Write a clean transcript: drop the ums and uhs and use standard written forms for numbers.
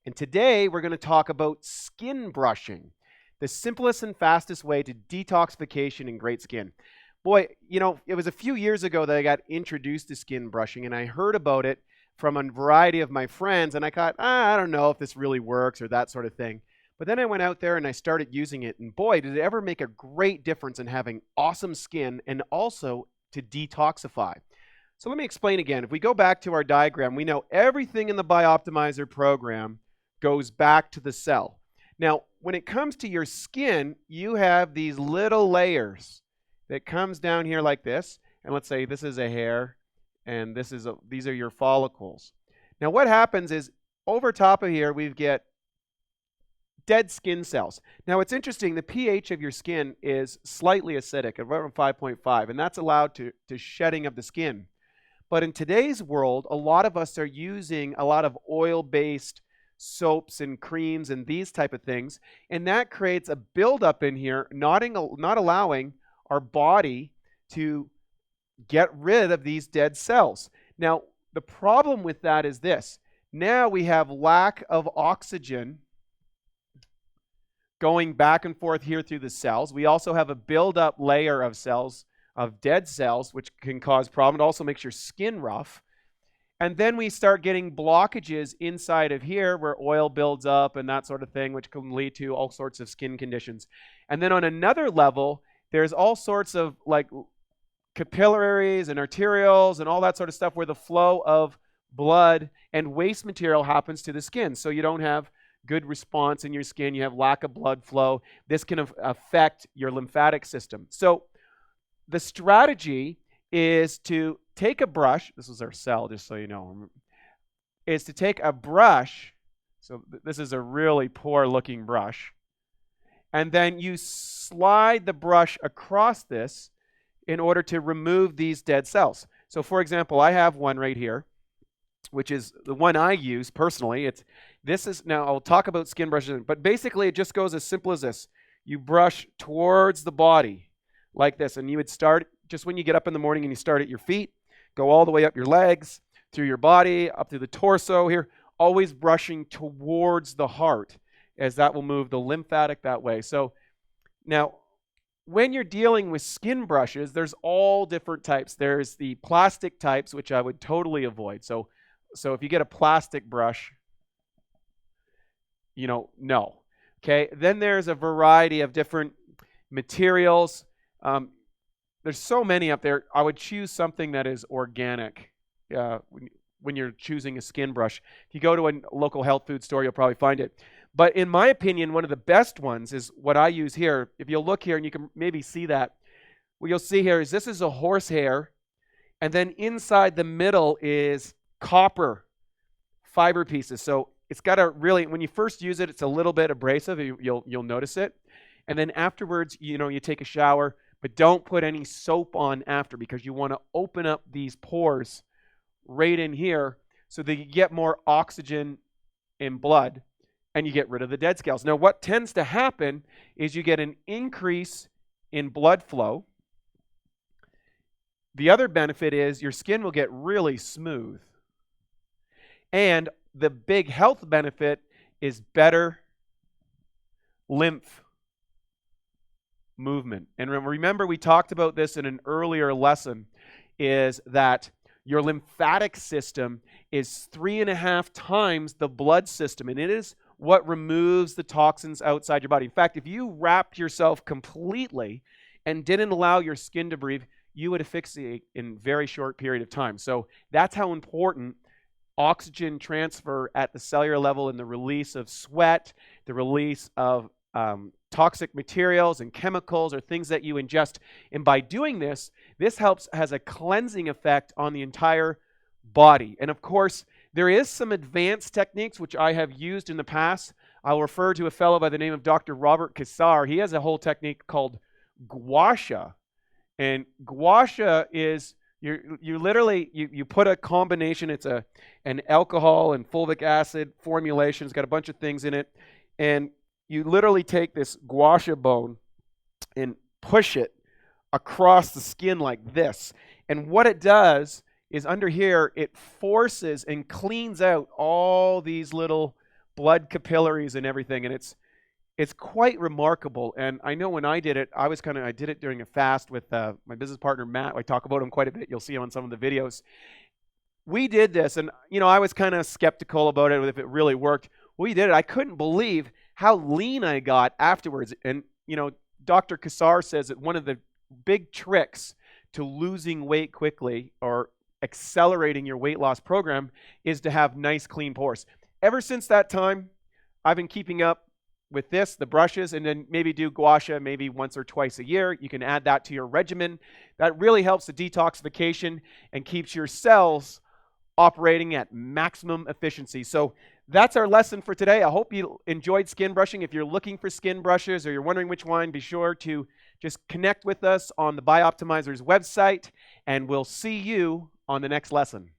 And today we're going to talk about skin brushing, the simplest and fastest way to detoxification and great skin. Boy, it was a few years ago that I got introduced to skin brushing, and I heard about it from a variety of my friends, and I thought, I don't know if this really works or that sort of thing. But then I went out there and I started using it, and boy, did it ever make a great difference in having awesome skin and also to detoxify. So let me explain again. If we go back to our diagram, we know everything in the BiOptimizer program goes back to the cell. Now, when it comes to your skin, you have these little layers that comes down here like this, and let's say this is a hair, and these are your follicles. Now, what happens is over top of here we get dead skin cells. Now, it's interesting. The pH of your skin is slightly acidic, around 5.5, and that's allowed to shedding of the skin. But in today's world, a lot of us are using a lot of oil-based soaps and creams and these type of things, and that creates a buildup in here, not allowing our body to get rid of these dead cells. Now, the problem with that is this. Now we have lack of oxygen going back and forth here through the cells. We also have a buildup layer of cells, of dead cells, which can cause problem. It also makes your skin rough. And then we start getting blockages inside of here where oil builds up and that sort of thing, which can lead to all sorts of skin conditions. And then on another level, there's all sorts of like capillaries and arterioles and all that sort of stuff where the flow of blood and waste material happens to the skin. So you don't have good response in your skin. You have lack of blood flow. This can affect your lymphatic system. So the strategy is to take a brush. This is our cell, just so you know. Is to take a brush. So this is a really poor looking brush. And then you slide the brush across this in order to remove these dead cells. So for example, I have one right here, which is the one I use personally. Now I'll talk about skin brushes, but basically it just goes as simple as this. You brush towards the body like this, and you would start just when you get up in the morning and you start at your feet, go all the way up your legs, through your body, up through the torso here, always brushing towards the heart, as that will move the lymphatic that way. So now, when you're dealing with skin brushes, there's all different types. There's the plastic types, which I would totally avoid. So if you get a plastic brush, no. Okay, then there's a variety of different materials. There's so many up there. I would choose something that is organic when you're choosing a skin brush. If you go to a local health food store, you'll probably find it. But in my opinion, one of the best ones is what I use here. If you'll look here, and you can maybe see that, what you'll see here is this is a horsehair, and then inside the middle is copper fiber pieces. So it's got a really, when you first use it, it's a little bit abrasive. You'll notice it. And then afterwards, you take a shower, but don't put any soap on after, because you want to open up these pores right in here so that you get more oxygen in blood and you get rid of the dead cells. Now, what tends to happen is you get an increase in blood flow. The other benefit is your skin will get really smooth. And the big health benefit is better lymph movement. And remember, we talked about this in an earlier lesson, is that your lymphatic system is 3.5 times the blood system, and it is what removes the toxins outside your body. In fact, if you wrapped yourself completely and didn't allow your skin to breathe, you would asphyxiate in a very short period of time. So that's how important oxygen transfer at the cellular level and the release of sweat, the release of toxic materials and chemicals or things that you ingest. And by doing this, has a cleansing effect on the entire body. And of course, there is some advanced techniques which I have used in the past. I'll refer to a fellow by the name of Dr. Robert Cassar. He has a whole technique called gua sha. And gua sha is you literally put a combination. It's an alcohol and fulvic acid formulation. It's got a bunch of things in it, and you literally take this gua sha bone and push it across the skin like this. And what it does is under here, it forces and cleans out all these little blood capillaries and everything, and it's quite remarkable. And I know when I did it, I did it during a fast with my business partner Matt. I talk about him quite a bit. You'll see him on some of the videos. We did this, and I was kind of skeptical about it, if it really worked. We did it. I couldn't believe how lean I got afterwards. And Dr. Kassar says that one of the big tricks to losing weight quickly or accelerating your weight loss program is to have nice, clean pores. Ever since that time, I've been keeping up with this, the brushes, and then maybe do gua sha maybe once or twice a year. You can add that to your regimen. That really helps the detoxification and keeps your cells operating at maximum efficiency. So that's our lesson for today. I hope you enjoyed skin brushing. If you're looking for skin brushes or you're wondering which one, be sure to just connect with us on the BiOptimizers website, and we'll see you on the next lesson.